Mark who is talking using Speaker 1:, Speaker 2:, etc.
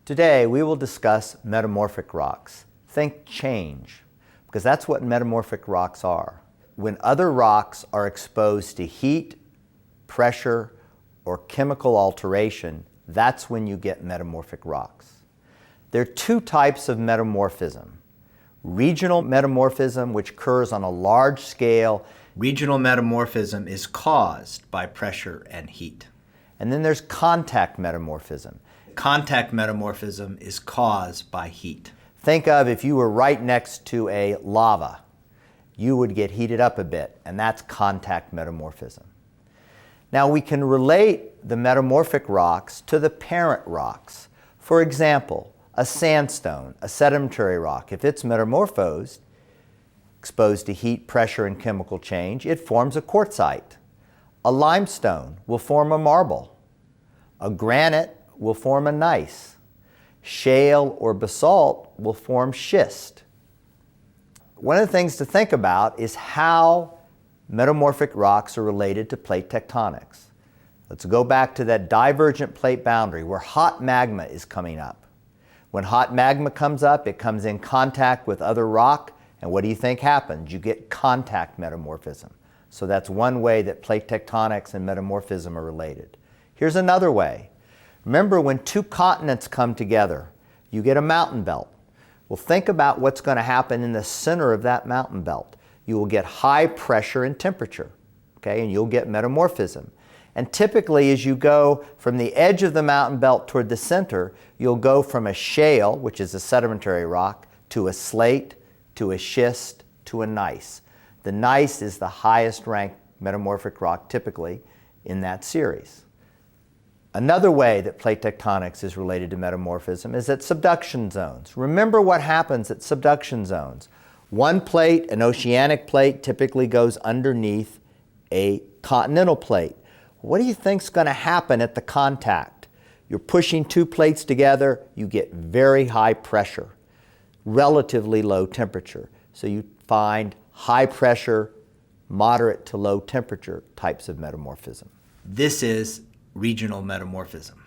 Speaker 1: Today we will discuss metamorphic rocks. Think change, because that's what metamorphic rocks are. When other rocks are exposed to heat, pressure, or chemical alteration, that's when you get metamorphic rocks. There are two types of metamorphism. Regional metamorphism, which occurs on a large scale. Regional metamorphism is caused by pressure and heat. And then there's contact metamorphism. Contact metamorphism is caused by heat. Think of if you were right next to a lava, you would get heated up a bit, and that's contact metamorphism. Now we can relate the metamorphic rocks to the parent rocks. For example, a sandstone, a sedimentary rock, if it's metamorphosed, exposed to heat, pressure, and chemical change, it forms a quartzite. A limestone will form a marble. A granite will form a gneiss. Shale or basalt will form schist. One of the things to think about is how metamorphic rocks are related to plate tectonics. Let's go back to that divergent plate boundary where hot magma is coming up. When hot magma comes up, it comes in contact with other rock, and what do you think happens? You get contact metamorphism. So that's one way that plate tectonics and metamorphism are related. Here's another way. Remember, when two continents come together, you get a mountain belt. Well, think about what's going to happen in the center of that mountain belt. You will get high pressure and temperature, okay, and you'll get metamorphism. And typically, as you go from the edge of the mountain belt toward the center, you'll go from a shale, which is a sedimentary rock, to a slate, to a schist, to a gneiss. The gneiss is the highest ranked metamorphic rock typically in that series. Another way that plate tectonics is related to metamorphism is at subduction zones. Remember what happens at subduction zones. One plate, an oceanic plate, typically goes underneath a continental plate. What do you think is going to happen at the contact? You're pushing two plates together, you get very high pressure, relatively low temperature. So you find high pressure, moderate to low temperature types of metamorphism. This is regional metamorphism.